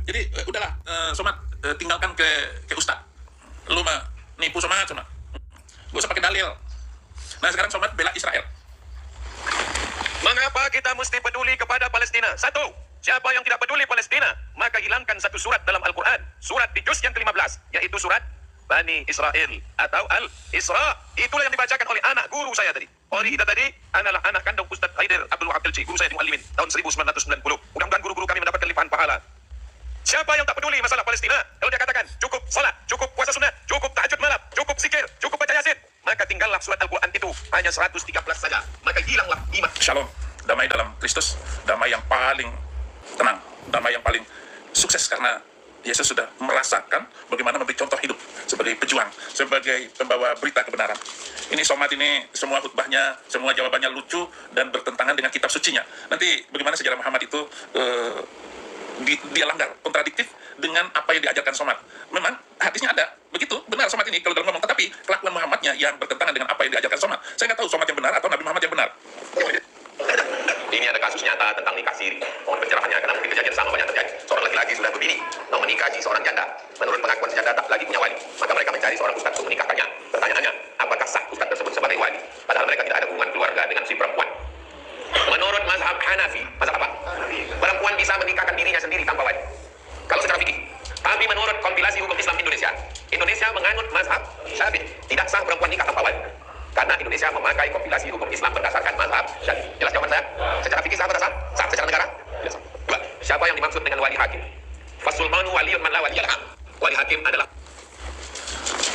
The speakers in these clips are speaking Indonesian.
Jadi udahlah, Somat, tinggalkan ke Ustadz. Lu mah nipu Somat. Gak usah pakai dalil. Nah sekarang Somat bela Israel. Mengapa kita mesti peduli kepada Palestina? Satu, siapa yang tidak peduli Palestina, maka hilangkan satu surat dalam Al-Quran. Surat di juz yang ke-15, yaitu surat Bani Israel atau Al-Isra. Itulah yang dibacakan oleh anak guru saya tadi. Oleh kita tadi adalah anak kandung Ustadz Haider Abdul Wahab Elci, guru saya di Muallimin tahun 1990. Mudah-mudahan guru-guru kami mendapatkan limpahan pahala. Siapa yang tak peduli masalah Palestina, kalau dia katakan cukup salat, cukup puasa sunat, cukup tahajud malam, cukup zikir, cukup baca yasin, maka tinggallah surat Al-Quran itu hanya 113 saja, maka hilanglah iman. Shalom, damai dalam Kristus, damai yang paling tenang, damai yang paling sukses karena Yesus sudah merasakan bagaimana memberi contoh hidup sebagai pejuang, sebagai pembawa berita kebenaran. Ini Somat ini semua khutbahnya, semua jawabannya lucu dan bertentangan dengan kitab sucinya. Nanti bagaimana sejarah Muhammad itu dia langgar, kontradiktif dengan apa yang diajarkan Somat. Memang hadisnya ada, begitu, benar Somat ini kalau dalam ngomong, tetapi kelakuan Muhammadnya yang bertentangan dengan apa yang diajarkan Somat. Saya nggak tahu Somat yang benar atau Nabi Muhammad yang benar. Ini ada kasus nyata tentang nikah siri. Mohon pencerahannya karena mungkin kejadian sama banyak terjadi. Seorang laki-laki sudah berbini, mau menikahi seorang janda. Menurut pengakuan si janda tak lagi punya wali. Maka mereka mencari seorang ustadz untuk menikahkannya. Pertanyaannya, apakah sah ustadz tersebut sebagai wali? Padahal mereka tidak ada hubungan keluarga dengan si perempuan. Menurut mazhab Hanafi, mazhab apa? Perempuan bisa menikahkan dirinya sendiri tanpa wali. Kalau secara fikih. Tapi menurut kompilasi hukum Islam Indonesia, Indonesia menganut mazhab Syafi'i. Tidak sah perempuan nikah tanpa wali. Karena Indonesia memakai kompilasi hukum Islam berdasarkan mazhab Syafi'i. Jelas jawaban saya? Secara fikih sah atau sah? Sah. Secara negara? Tidak sah. Dua, siapa yang dimaksud dengan wali hakim? Fasulmanu waliyun man la waliyalha. Wali hakim adalah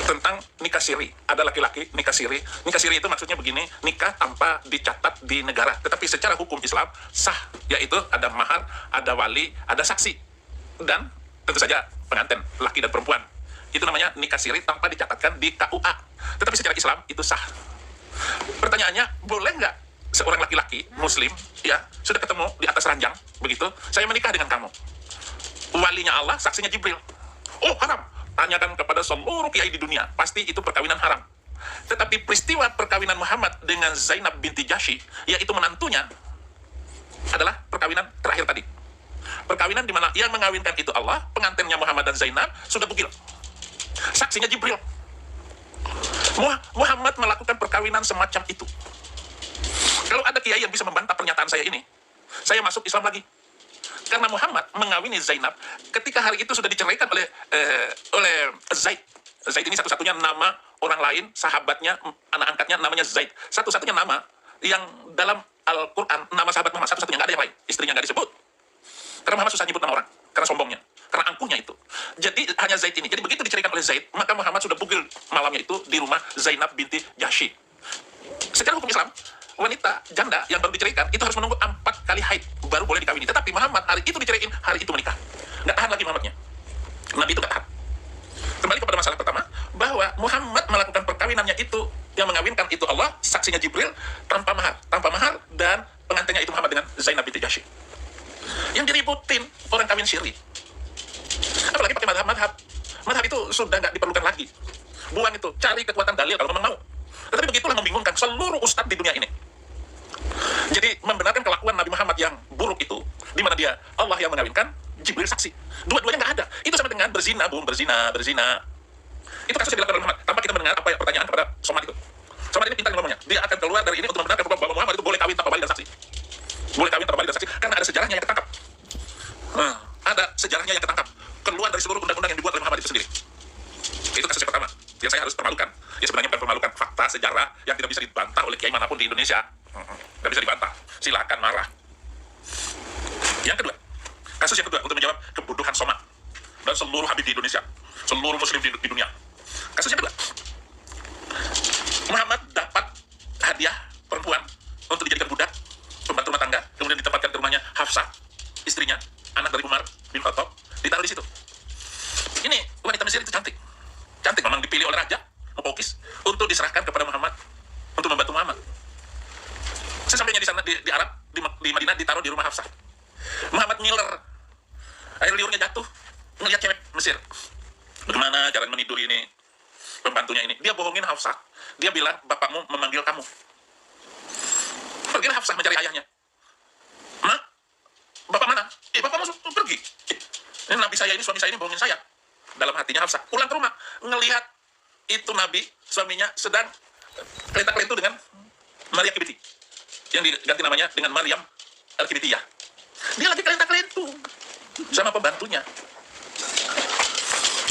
tentang nikah siri. Ada laki-laki nikah siri. Nikah siri itu maksudnya begini, nikah tanpa dicatat di negara. Tetapi secara hukum Islam sah, yaitu ada mahar, ada wali, ada saksi. Dan tentu saja pengantin, laki dan perempuan. Itu namanya nikah siri tanpa dicatatkan di KUA. Tetapi secara Islam itu sah. Pertanyaannya, boleh nggak seorang laki-laki muslim, ya, sudah ketemu di atas ranjang, begitu, saya menikah dengan kamu. Walinya Allah, saksinya Jibril. Oh, haram. Tanyakan kepada seluruh kiai di dunia, pasti itu perkawinan haram. Tetapi peristiwa perkawinan Muhammad dengan Zainab binti Jahsy, yaitu menantunya, adalah perkawinan terakhir tadi. Perkawinan di mana yang mengawinkan itu Allah, pengantinnya Muhammad dan Zainab sudah bugil. Saksinya Jibril. Muhammad melakukan perkawinan semacam itu. Kalau ada kiai yang bisa membantah pernyataan saya ini, saya masuk Islam lagi. Karena Muhammad mengawini Zainab ketika hari itu sudah diceraikan oleh Zaid. Zaid ini satu-satunya nama orang lain, sahabatnya, anak angkatnya namanya Zaid. Satu-satunya nama yang dalam Al-Quran, nama sahabat Muhammad satu-satunya, nggak ada yang lain. Istrinya nggak disebut. Karena Muhammad susah nyebut nama orang, karena sombongnya, karena angkuhnya itu. Jadi hanya Zaid ini. Jadi begitu diceraikan oleh Zaid, maka Muhammad sudah bugil malamnya itu di rumah Zainab binti Jahsy. Secara hukum Islam, wanita janda yang baru diceraikan itu harus menunggu 4 kali haid baru boleh dikawini. Tetapi Muhammad hari itu diceraikan, hari itu menikah. Nggak tahan lagi Muhammadnya. Nabi itu nggak tahan. Kembali kepada masalah pertama, bahwa Muhammad melakukan perkawinannya itu, yang mengawinkan itu Allah, saksinya Jibril, tanpa mahar. Tanpa mahar, dan pengantinnya itu Muhammad dengan Zainab binti Jahsy. Yang diributin orang kawin siri. Apalagi pakai madhab. Madhab itu sudah nggak diperlukan lagi. Buang itu, cari kekuatan dalil kalau memang mau. Tetapi begitulah membingungkan seluruh ustadz di dunia ini. Jadi membenarkan kelakuan Nabi Muhammad yang buruk itu, di mana dia Allah yang mengawinkan, Jibril saksi. Dua-duanya nggak ada. Itu sama dengan berzina, berzina. Itu kasus yang dilakukan oleh Muhammad. Tanpa kita mendengar apa pertanyaan kepada Somat itu. Somat ini pintar ngomongnya. Dia akan keluar dari ini untuk membenarkan bahwa Muhammad itu boleh kawin tanpa wali dan saksi. Boleh kawin tanpa wali dan saksi karena ada sejarahnya yang ketangkap. Ada sejarahnya yang ketangkap. Keluar dari seluruh undang-undang yang dibuat oleh Muhammad itu sendiri. Itu kasus yang pertama. Yang saya harus permalukan. Ya sebenarnya bukan permalukan, fakta sejarah yang tidak bisa dibantah oleh kiai manapun di Indonesia. Tidak bisa dibantah. Silakan marah. Yang kedua, kasus yang kedua untuk menjawab kebodohan Somat dan seluruh Habib di Indonesia, seluruh Muslim di dunia. Kasus yang kedua, Muhammad dapat hadiah perempuan untuk dijadikan budak, pembantu rumah tangga, kemudian ditempatkan ke rumahnya Hafsah, istrinya, anak dari Umar bin Khattab, ditaruh di situ. Ini wanita Mesir itu cantik, memang dipilih oleh raja, Mupokis, untuk diserahkan kepada Muhammad, untuk membantu Muhammad. Sesampainya di sana di Arab, di Madinah, ditaruh di rumah Hafsah. Muhammad ngiler, air liurnya jatuh, ngelihat cewek Mesir. Bagaimana cara menidur ini pembantunya ini? Dia bohongin Hafsah. Dia bilang, bapakmu memanggil kamu. Pergilah Hafsah mencari ayahnya. Ma, bapak mana? Bapak masuk pergi. Ini Nabi saya ini, suami saya ini bohongin saya. Dalam hatinya Hafsah. Pulang ke rumah, ngelihat itu Nabi, suaminya sedang kelenta-kelentu dengan Maria Kibiti. Yang diganti namanya dengan Maryam Al-Kibitiyah. Dia lagi kelenta-kelentu sama pembantunya.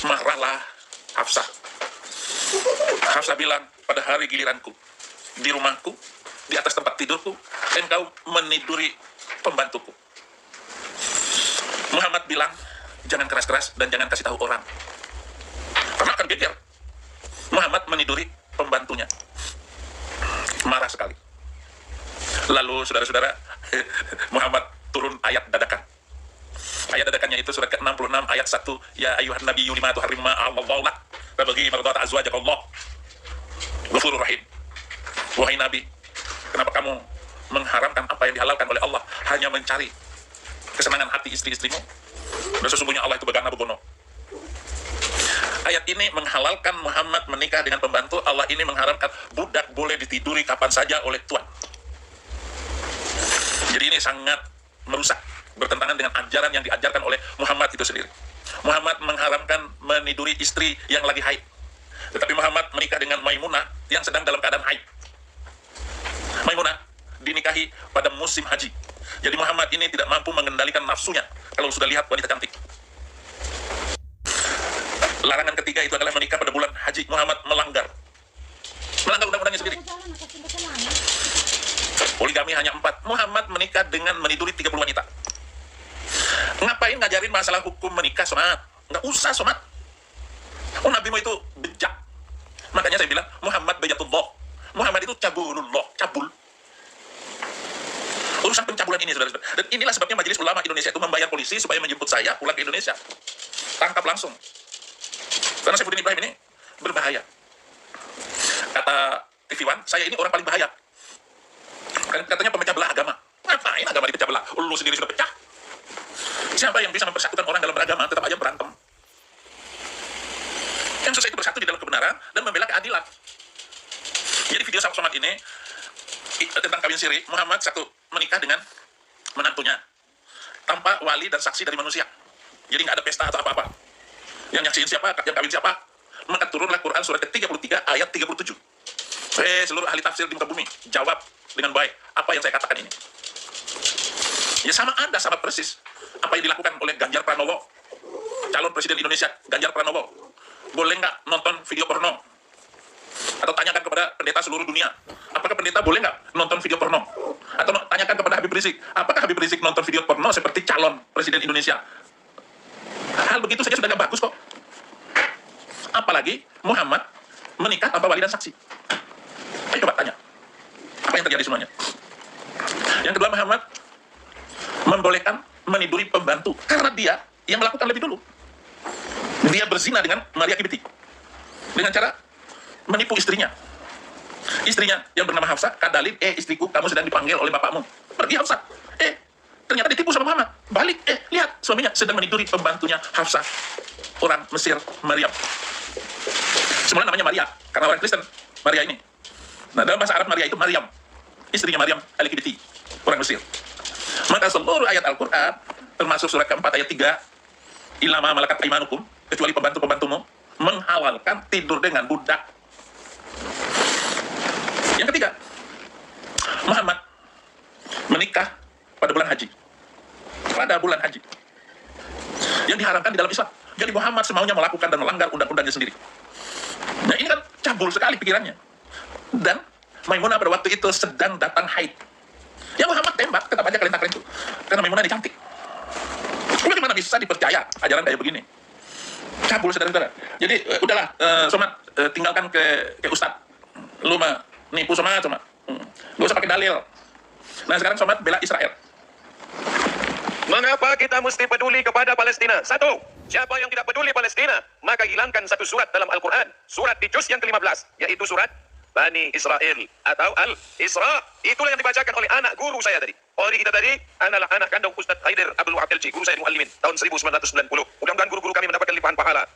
Marahlah Hafsah. Hafsah bilang, pada hari giliranku, di rumahku, di atas tempat tidurku, engkau meniduri pembantuku. Muhammad bilang, jangan keras-keras dan jangan kasih tahu orang. Karena akan geger. Muhammad meniduri pembantunya. Marah sekali. Lalu saudara-saudara, Muhammad turun ayat dadakan. Ayat dadakannya itu surat ke-66 ayat 1. Ya ayuhan nabiyyu lima tuharrimu ma ahallallahu lak tabghi mardhat azwajakallah. Ghafurur rahim. Wahai Nabi, kenapa kamu mengharamkan apa yang dihalalkan oleh Allah hanya mencari kesenangan hati istri-istrimu? Dan sesungguhnya Allah itu begana begono. Ayat ini menghalalkan Muhammad menikah dengan pembantu. Allah ini mengharamkan budak boleh ditiduri kapan saja oleh tuan. Jadi ini sangat merusak, bertentangan dengan ajaran yang diajarkan oleh Muhammad itu sendiri. Muhammad mengharamkan meniduri istri yang lagi haid. Tetapi Muhammad menikah dengan Maimunah yang sedang dalam keadaan haid. Maimunah dinikahi pada musim haji. Jadi Muhammad ini tidak mampu mengendalikan nafsunya kalau sudah lihat wanita cantik. Larangan ketiga itu adalah menikah pada bulan haji. Muhammad melanggar undang-undangnya sendiri. Poligami hanya 4. Muhammad menikah dengan meniduri 30 wanita. Ngapain ngajarin masalah hukum menikah, Somat? Nggak usah, Somat. Oh, nabimu itu bejat. Makanya saya bilang, Muhammad bejatullah. Muhammad itu cabulullah, cabul. Urusan pencabulan ini, saudara-saudara. Dan inilah sebabnya Majelis Ulama Indonesia itu membayar polisi supaya menjemput saya pulang ke Indonesia. Tangkap langsung. Karena Saifuddin Ibrahim ini berbahaya. Kata TV One, saya ini orang paling bahaya. Katanya pemecah belah agama. Ngapain agama dipecah belah? Lu sendiri sudah pecah. Siapa yang bisa mempersatukan orang dalam beragama tetap aja berantem. Yang susah itu bersatu di dalam kebenaran dan membela keadilan. Jadi video Somat ini tentang kawin siri. Muhammad satu menikah dengan menantunya tanpa wali dan saksi dari manusia. Jadi nggak ada pesta atau apa-apa. Yang nyaksiin siapa, yang kawin siapa. Maka turunlah Quran surat ke-33 ayat 37. Seluruh ahli tafsir di muka bumi jawab dengan baik apa yang saya katakan ini. Ya sama persis apa yang dilakukan oleh Ganjar Pranowo, calon presiden Indonesia. Ganjar Pranowo boleh nggak nonton video porno? Atau tanyakan kepada pendeta seluruh dunia, apakah pendeta boleh nggak nonton video porno? Atau tanyakan kepada Habib Rizik, apakah Habib Rizik nonton video porno seperti calon presiden Indonesia? Hal begitu saja sudah nggak bagus kok. Apalagi Muhammad menikah tanpa wali dan saksi. Ayo coba tanya, apa yang terjadi semuanya? Yang kedua, Muhammad membolehkan meniduri pembantu karena dia yang melakukan lebih dulu. Dia berzina dengan Maria Kibiti dengan cara menipu istrinya. Istrinya yang bernama Hafsah, kadalin, istriku, kamu sedang dipanggil oleh bapakmu. Pergi Hafsah. Ternyata ditipu sama Muhammad. Balik, lihat, suaminya sedang meniduri pembantunya Hafsah, orang Mesir, Maryam. Semula namanya Maria, karena orang Kristen, Maria ini. Nah, dalam bahasa Arab Maria itu Maryam, istrinya Maryam Al-Kibiti, orang Mesir. Maka seluruh ayat Al-Quran, termasuk surat ke-4 ayat 3, ilama malakat aimanukum, kecuali pembantu-pembantumu, menghalalkan tidur dengan budak. Yang ketiga, Muhammad menikah pada bulan haji. Pada bulan haji. Yang diharamkan di dalam Islam. Jadi Muhammad semaunya melakukan dan melanggar undang-undangnya sendiri. Nah ini kan cabul sekali pikirannya. Dan Maimunah pada waktu itu sedang datang haid. Ya Muhammad tembak, tetap aja kalian itu. Karena Maimunah ini cantik. Bagaimana bisa dipercaya ajaran kayak begini? Cabul, saudara-saudara. Jadi udahlah, Somat, tinggalkan ke Ustadz. Lu mah nipu Somat. Gak usah pakai dalil. Nah sekarang Somat bela Israel. Mengapa kita mesti peduli kepada Palestina? Satu, siapa yang tidak peduli Palestina, maka hilangkan satu surat dalam Al-Quran. Surat di juz yang ke-15, yaitu surat Bani Israel atau Al-Isra. Itulah yang dibacakan oleh anak guru saya tadi. Ori kita tadi adalah anak kandung Ustadz Haider Abdul Wahab LC, guru saya di Muallimin tahun 1990. Mudah-mudahan guru-guru kami mendapatkan limpahan pahala.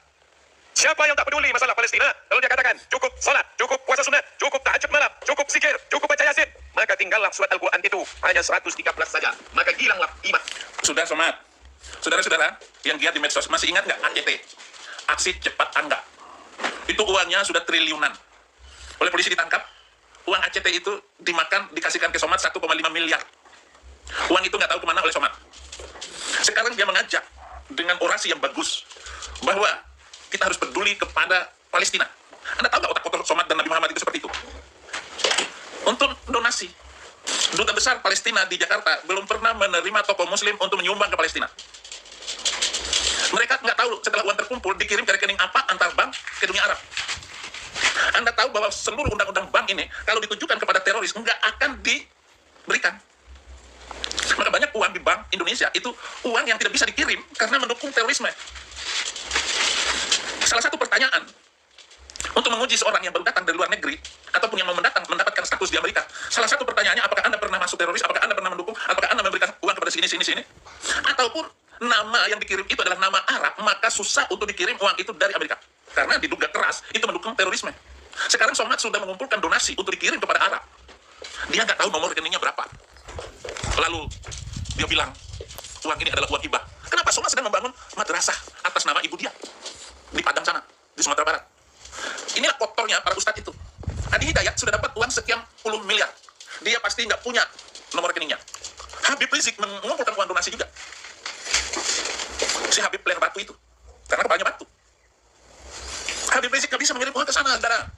Siapa yang tak peduli masalah Palestina, kalau dia katakan cukup salat, cukup puasa sunat, cukup tahajud malam, cukup zikir, cukup baca yasin, maka tinggallah surat Al-Quran itu hanya 113 saja. Maka hilanglah iman. Sudah Somat, Saudara-saudara yang giat di medsos, masih ingat nggak ACT? Aksi Cepat Angga. Itu uangnya sudah triliunan. Oleh polisi ditangkap, uang ACT itu dimakan, dikasihkan ke Somad 1,5 miliar. Uang itu nggak tahu kemana oleh Somad. Sekarang dia mengajak dengan orasi yang bagus bahwa kita harus peduli kepada Palestina. Anda tahu nggak otak kotor Somad dan Nabi Muhammad itu seperti itu? Untuk donasi, Duta Besar Palestina di Jakarta belum pernah menerima tokoh muslim untuk menyumbang ke Palestina. Mereka nggak tahu setelah uang terkumpul dikirim ke rekening apa antar bank ke dunia Arab. Anda tahu bahwa seluruh undang-undang bank ini kalau ditujukan kepada teroris nggak akan diberikan. Maka banyak uang di bank Indonesia itu uang yang tidak bisa dikirim karena mendukung terorisme. Salah satu pertanyaan untuk menguji seorang yang baru datang dari luar negeri ataupun yang mau mendatang mendapatkan status di Amerika, salah satu pertanyaannya, apakah Anda pernah masuk teroris, apakah Anda pernah mendukung, apakah Anda memberikan uang kepada sini, ataupun nama yang dikirim itu adalah nama Arab, maka susah untuk dikirim uang itu dari Amerika karena diduga keras itu mendukung terorisme. Sekarang Somad sudah mengumpulkan donasi untuk dikirim kepada Arab. Dia nggak tahu nomor rekeningnya berapa. Lalu dia bilang uang ini adalah uang hibah. Kenapa? Somad sedang membangun madrasah atas nama ibu dia di Padang sana, di Sumatera Barat. Inilah kotornya para ustadz itu. Adi Hidayat sudah dapat uang sekian puluh miliar. Dia pasti nggak punya nomor rekeningnya. Habib Rizik mengumpulkan uang donasi juga. Si Habib leher batu itu, karena kepalanya batu. Habib Rizik nggak bisa mengirim uang ke sana, saudara.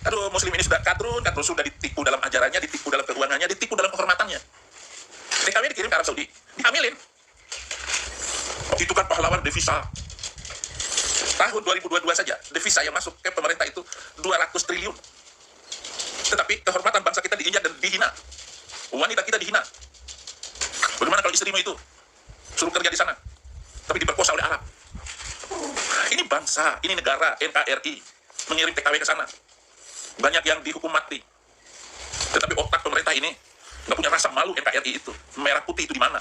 Aduh, muslim ini sudah kadrun sudah ditipu dalam ajarannya, ditipu dalam keuangannya, ditipu dalam kehormatannya. TKW dikirim ke Arab Saudi, diambilin. Waktu itu kan pahlawan devisa. Tahun 2022 saja, devisa yang masuk ke pemerintah itu 200 triliun. Tetapi kehormatan bangsa kita diinjak dan dihina. Wanita kita dihina. Bagaimana kalau istrimu itu suruh kerja di sana, tapi diperkosa oleh Arab? Ini bangsa, ini negara, NKRI mengirim TKW ke sana. Banyak yang dihukum mati. Tetapi otak pemerintah ini nggak punya rasa malu. NKRI itu, merah putih itu di mana?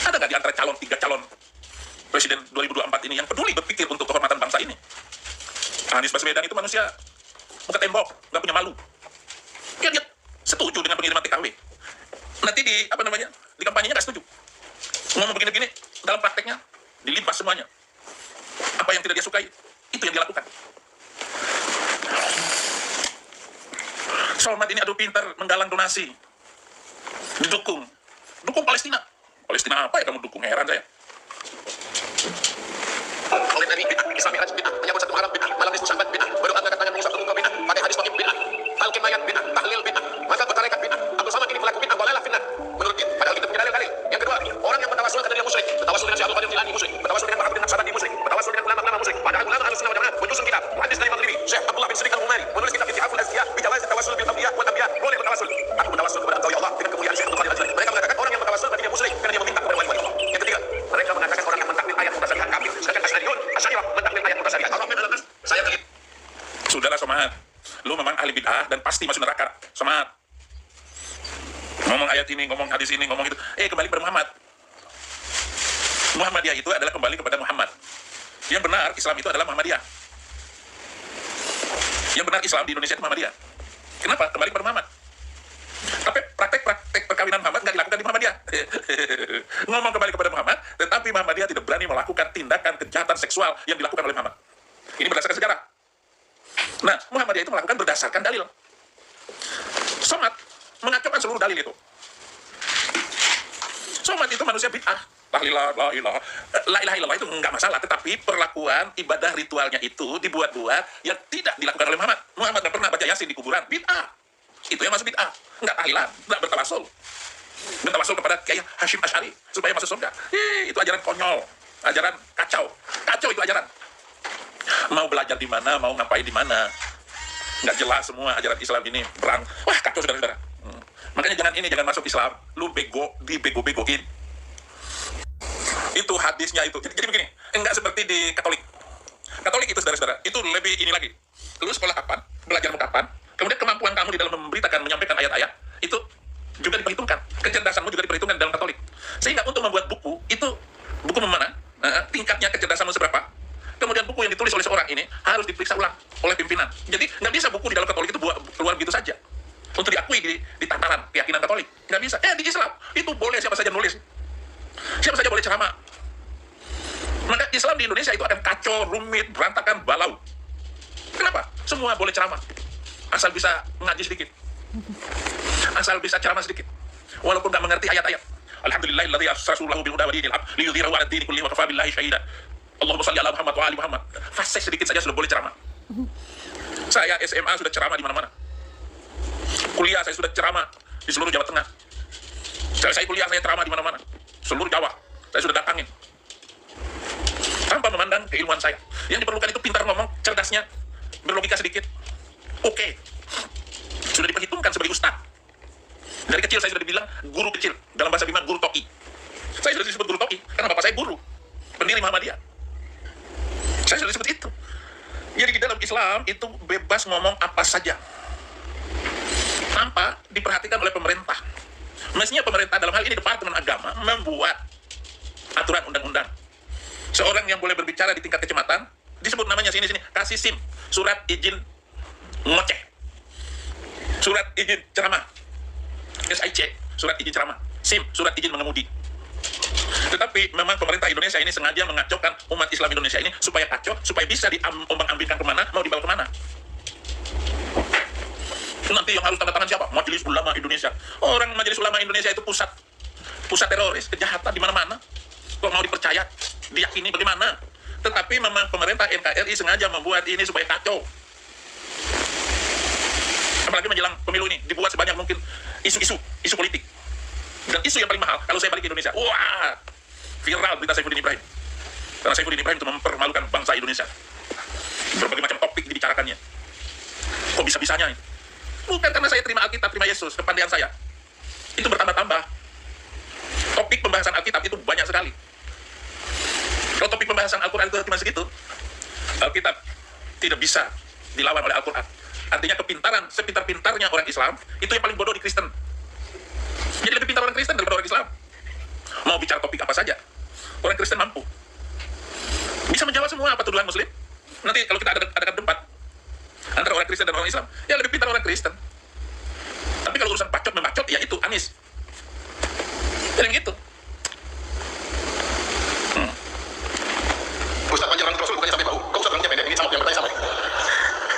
Ada nggak di antara tiga calon Presiden 2024 ini yang peduli berpikir untuk kehormatan bangsa ini? Anies Baswedan itu manusia muka tembok, nggak punya malu. Dia setuju dengan pengiriman TKW. Nanti di kampanyenya nggak setuju. Ngomong begini-begini, dalam prakteknya dilimpas semuanya. Apa yang tidak dia sukai, itu yang dia lakukan. Somad ini pintar menggalang donasi, didukung Palestina. Palestina apa ya kamu dukung? Heran saya. Oleh Nabi bid'ah, Islam Mi'raj bid'ah, menyambut satu Muharram bid'ah, malam nisfu Sya'ban bid'ah, berdoa angkat tangan mengusap ke muka bid'ah, pakai hadis wakif bid'ah, talqin mayat bid'ah, tahlil bid'ah, maka bertarekat bid'ah. Abdul Samad ini pelaku bid'ah, dhalalah finnar. Menurut dia, padahal kita punya dalil. Yang kedua, orang yang bertawasul karena dia musyrik, bertawasul dengan Syekh Abdul Qadir Jilani musyrik, bertawasul dengan Muhammad bin Naqsyabandi musyrik, bertawasul dengan ulama-ulama musyrik. Padahal ulama Ahlussunnah wal Jamaah menyusun kitab, hadis dari Maghribi, Syekh Abdullah bin Siddiq Al-Umari menulis kitab Ittifaqul Azkiya bi jawaz tawassul bil anbiya wal anbiya, boleh bertawasul. Aku bertawasul kepada engkau ya Allah dengan kemuliaan Syekh Abdul Qadir Jilani. Mereka mengatakan orang yang bertawasul berarti dia musyrik karena dia meminta kepada wali-wali Allah. Yang ketiga, mereka mengatakan orang yang mentakwil ayat mutasyabihat kafir, sedangkan Asy'ariyun mentakwil ayat mutasyabihat. Saya kali. Saudara Somad, lu memang ahli bid'ah dan pasti masuk neraka. Somad, ngomong ayat ini, ngomong hadis ini, ngomong itu. Kembali kepada Muhammad. Muhammadiyah itu adalah kembali kepada Muhammad. Yang benar Islam itu adalah Muhammadiyah. Yang benar Islam di Indonesia itu Muhammadiyah. Kenapa? Kembali kepada Muhammad. Tapi praktek perkawinan Muhammad nggak dilakukan di Muhammadiyah. Ngomong kembali kepada Muhammad, tetapi Muhammadiyah tidak berani melakukan tindakan kejahatan seksual yang dilakukan oleh Muhammad. Ini berdasarkan sejarah. Nah, Muhammadiyah itu melakukan berdasarkan dalil. Somad mengacaukan seluruh dalil itu. Somad itu manusia bid'ah. La ilaha illallah itu enggak masalah, tetapi perlakuan ibadah ritualnya itu dibuat-buat yang tidak dilakukan oleh Muhammad. Muhammad nggak pernah baca Yasin di kuburan, bid'ah. Itu yang masuk bid'ah. Enggak tahlilan, enggak bertawasul. Bertawasul kepada Kiai Hashim Asy'ari supaya masuk surga. Itu ajaran konyol, ajaran kacau. Kacau itu ajaran. Mau belajar di mana, mau ngapain di mana. Nggak jelas semua ajaran Islam ini perang. Wah, kacau saudara-saudara. Makanya jangan masuk Islam. Lu dibego-begoin. Itu hadisnya itu. Jadi begini, enggak seperti di Katolik. Katolik itu saudara-saudara, itu lebih ini lagi. Lu sekolah kapan, belajarmu kapan, kemudian kemampuan kamu di dalam memberitakan, menyampaikan ayat-ayat, itu juga diperhitungkan. Kecerdasanmu juga diperhitungkan dalam Katolik. Sehingga untuk membuat buku, itu buku mana, tingkatnya kecerdasanmu seberapa, kemudian buku yang ditulis oleh seorang ini harus diperiksa ulang oleh pimpinan. Jadi nggak bisa buku di dalam Katolik itu keluar begitu saja untuk diakui di tataran keyakinan Katolik. Nggak bisa. Di Islam itu boleh siapa saja nulis, siapa saja boleh ceramah. Islam di Indonesia itu akan kacau, rumit, berantakan, balau. Kenapa? Semua boleh ceramah, asal bisa ngaji sedikit, asal bisa ceramah sedikit, walaupun nggak mengerti ayat-ayat. Alhamdulillahilladzi arsala bil huda wa dinil haq liyudhhirahu 'ala ad-dini kullihi wa kafa billahi shahida. Allahumma shalli ala Muhammad wa ali Muhammad. Fasih sedikit saja sudah boleh ceramah. Saya SMA sudah ceramah di mana-mana. Kuliah saya sudah ceramah di seluruh Jawa Tengah. Saya kuliah saya ceramah di mana-mana. Seluruh Jawa saya sudah datangin. Tanpa memandang keilmuan saya. Yang diperlukan itu pintar ngomong, cerdasnya, berlogika sedikit. Oke. Sudah diperhitungkan sebagai ustaz. Dari kecil saya sudah dibilang guru kecil. Dalam bahasa Bima, guru toki. Saya sudah disebut guru toki karena bapak saya guru, pendiri Muhammadiyah. Saya sudah disebut itu. Jadi di dalam Islam itu bebas ngomong apa saja tanpa diperhatikan oleh pemerintah. Mestinya pemerintah dalam hal ini Departemen Agama membuat aturan undang-undang. Seorang yang boleh berbicara di tingkat kecamatan disebut namanya sini kasih SIM, surat izin ngoceh, surat izin ceramah, SIC, surat izin ceramah, SIM, surat izin mengemudi. Tetapi memang pemerintah Indonesia ini sengaja mengacaukan umat Islam Indonesia ini supaya kacau, supaya bisa diombang-ambingkan kemana, mau dibawa kemana. Nanti yang harus tanda tangan siapa? Majelis Ulama Indonesia. Orang Majelis Ulama Indonesia itu pusat teroris, kejahatan di mana-mana. Kok mau dipercaya, diyakini bagaimana? Tetapi memang pemerintah NKRI sengaja membuat ini supaya kacau. Apalagi menjelang pemilu ini, dibuat sebanyak mungkin isu politik. Dan isu yang paling mahal, kalau saya balik ke Indonesia, wah, viral berita Saifuddin Ibrahim. Karena Saifuddin Ibrahim itu mempermalukan bangsa Indonesia. Berbagai macam topik dibicarakannya. Kok bisa-bisanya ini? Bukan karena saya terima Alkitab, terima Yesus, kepandaian saya. Itu bertambah-tambah. Topik pembahasan Alkitab itu banyak sekali. Kalau topik pembahasan Al-Quran itu cuma segitu, Alkitab tidak bisa dilawan oleh Al-Quran. Artinya kepintaran, sepintar-pintarnya orang Islam, itu yang paling bodoh di Kristen. Jadi lebih pintar orang Kristen daripada orang Islam. Mau bicara topik apa saja, orang Kristen mampu. Bisa menjawab semua apa tuduhan Muslim. Nanti kalau kita adakan debat antara orang Kristen dan orang Islam, ya lebih pintar orang Kristen. Tapi kalau urusan bacot-membacot, ya itu Anies. Yang gitu. Ustaz panjang rambut Rasul bukannya sampai bahu. Kau Ustaz rambutnya pendek, ini sama yang bertanya sama.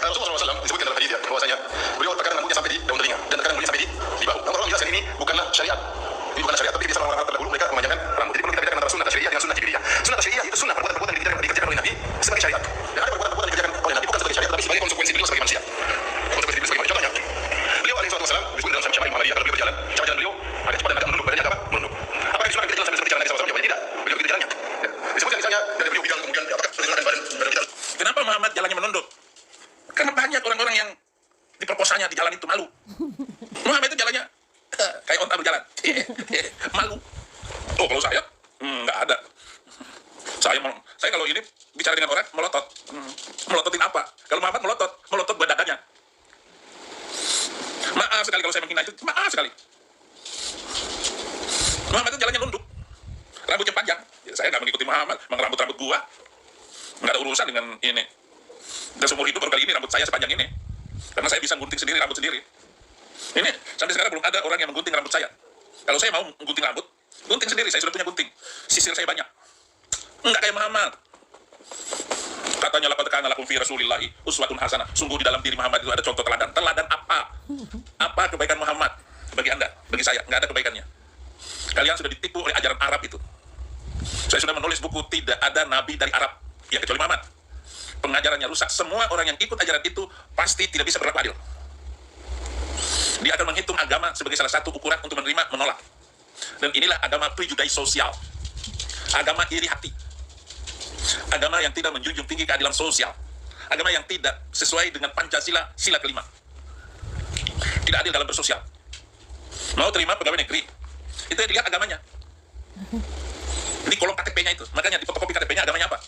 Rasulullah SAW disebutkan dalam hadis bahwasanya beliau terkadang rambutnya sampai di daun telinga dan terkadang rambutnya sampai di bahu. Orang menjelaskan ini bukanlah syariat. Ini bukanlah syariat, tapi biasa orang terdahulu mereka memanjangkan rambut. Jadi perlu kita bedakan antara sunnah syariah dengan sunnah jibriyah. Sunnah syariah itu sunnah perbuatan-perbuatan yang dikerjakan oleh Nabi sebagai syariat. Dan ada perbuatan-perbuatan yang dikerjakan oleh Nabi bukan sebagai syariat, tapi sebagai konsekuensi beliau sebagai manusia. Konsekuensi beliau sebagai manusia. Contohnya, beliau alaihi wasallam disebut dalam Syama'il Muhammadiyah kalau beliau berjalan, cara jalan beliau agak cepat dan agak menunduk, badannya agak apa? Menunduk. Apa yang disunahkan kita jalan sambil seperti jalan Nabi SAW? Jawabannya tidak. Beliau begitu jalannya. Disebutkan misalnya dari beliau bidang kemudian apakah pergelangan badan kita. Kenapa Muhammad jalannya menunduk? Karena banyak orang-orang yang diperkosanya di jalan itu malu. Muhammad itu jalannya kayak onta berjalan. Malu. Oh, kalau saya nggak ada. Saya kalau ini bicara dengan orang melotot. Melototin apa? Kalau Muhammad melotot buat dadanya. Maaf sekali kalau saya menghina itu. Maaf sekali. Muhammad itu jalannya nunduk. Rambutnya panjang. Ya, saya nggak mengikuti Muhammad. Memang rambut gua nggak ada urusan dengan ini. Dan seumur hidup baru kali ini rambut saya sepanjang ini. Karena saya bisa gunting sendiri rambut sendiri. Ini sampai sekarang belum ada orang yang menggunting rambut saya. Kalau saya mau menggunting rambut, gunting sendiri. Saya sudah punya gunting. Sisir saya banyak. Enggak kayak Muhammad. Katanya laqad kana lakum fi Rasulillahi uswatun hasanah. Sungguh di dalam diri Muhammad itu ada contoh teladan. Teladan apa? Apa kebaikan Muhammad? Bagi Anda, bagi saya, enggak ada kebaikannya. Kalian sudah ditipu oleh ajaran Arab itu. Saya sudah menulis buku tidak ada nabi dari Arab, ya kecuali Muhammad. Pengajarannya rusak. Semua orang yang ikut ajaran itu pasti tidak bisa berlaku adil. Dia akan menghitung agama sebagai salah satu ukuran untuk menerima, menolak. Dan inilah agama prejudis sosial. Agama iri hati. Agama yang tidak menjunjung tinggi keadilan sosial. Agama yang tidak sesuai dengan Pancasila, sila kelima. Tidak adil dalam bersosial. Mau terima pegawai negeri, itu yang dilihat agamanya. Di kolom KTP-nya itu. Makanya di fotokopi KTP-nya agamanya apa?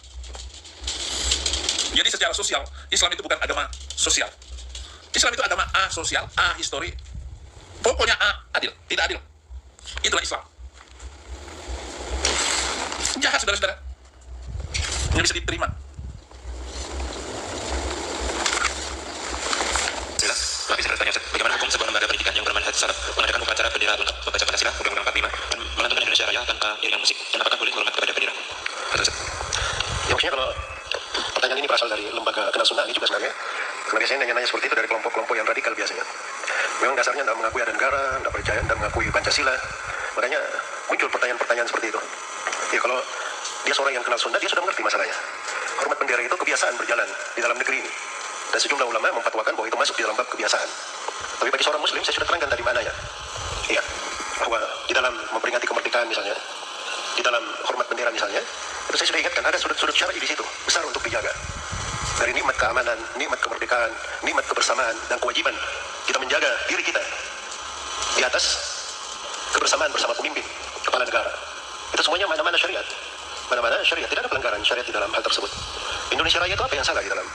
Jadi secara sosial, Islam itu bukan agama sosial. Islam itu agama asosial, ahistori. Pokoknya adil, tidak adil. Itulah Islam. Jahat saudara-saudara. Nggak bisa diterima. Tapi saya bertanya, bagaimana hukum sebuah lembaga pendidikan yang bermanhaj salaf mengadakan upacara bendera untuk membaca Pancasila Undang-Undang 45 dan melantunkan Indonesia Raya tanpa iringan musik? Dan apakah boleh hormat kepada bendera? Maksudnya kalau pertanyaan ini berasal dari lembaga kenal sunnah ini juga sebenarnya, karena biasanya nanya-nanya seperti itu dari kelompok-kelompok yang radikal biasanya. Memang dasarnya tidak mengakui ada negara, tidak percaya, tidak mengakui Pancasila. Makanya muncul pertanyaan-pertanyaan seperti itu. Ya kalau dia seorang yang kenal sunnah, dia sudah mengerti masalahnya. Hormat bendera itu kebiasaan berjalan di dalam negeri ini. Dan sejumlah ulama memfatwakan bahwa itu masuk di dalam bab kebiasaan. Tapi bagi seorang muslim, saya sudah terangkan tadi mananya. Iya, bahwa di dalam memperingati kemerdekaan misalnya, di dalam hormat bendera misalnya, itu saya sudah ingatkan ada sudut-sudut syar'i di situ, besar untuk dijaga. Dari nikmat keamanan, nikmat kemerdekaan, nikmat kebersamaan, dan kewajiban kita menjaga diri kita di atas kebersamaan bersama pemimpin, kepala negara. Itu semuanya mana-mana syariat. Mana-mana syariat, tidak ada pelanggaran syariat di dalam hal tersebut. Indonesia Raya itu apa yang salah di dalam?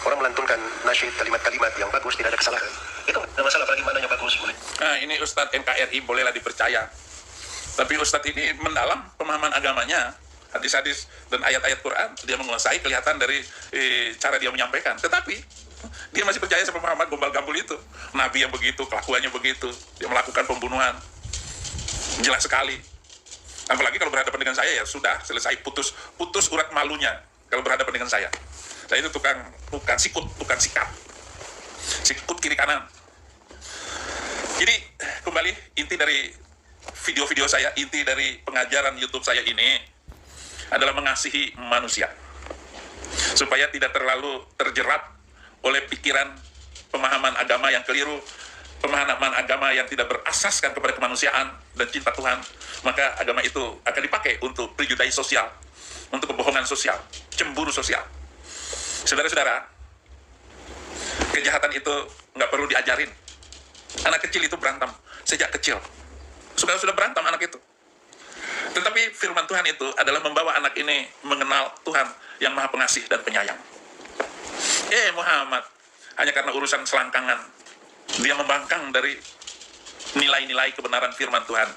Orang melantunkan nasyid kalimat-kalimat yang bagus, tidak ada kesalahan. Itu tidak masalah, apalagi maknanya bagus. Boleh. Nah, ini Ustadz NKRI bolehlah dipercaya. Tapi Ustadz ini mendalam pemahaman agamanya, hadis-hadis dan ayat-ayat Quran, dia menguasai, kelihatan dari cara dia menyampaikan. Tetapi dia masih percaya sama pemahaman gombal-gambul itu. Nabi yang begitu, kelakuannya begitu, dia melakukan pembunuhan. Jelas sekali. Apalagi kalau berhadapan dengan saya, ya sudah selesai, putus urat malunya kalau berhadapan dengan saya. Saya itu tukang sikut, tukang sikat, sikut kiri kanan. Jadi kembali, inti dari video-video saya, inti dari pengajaran YouTube saya ini adalah mengasihi manusia supaya tidak terlalu terjerat oleh pikiran pemahaman agama yang keliru, pemahaman agama yang tidak berasaskan kepada kemanusiaan dan cinta Tuhan. Maka agama itu akan dipakai untuk prejudice sosial, untuk kebohongan sosial, cemburu sosial. Saudara-saudara, kejahatan itu nggak perlu diajarin. Anak kecil itu berantem sejak kecil. Sudah berantem anak itu. Tetapi firman Tuhan itu adalah membawa anak ini mengenal Tuhan yang Maha Pengasih dan Penyayang. Muhammad, hanya karena urusan selangkangan, dia membangkang dari nilai-nilai kebenaran firman Tuhan.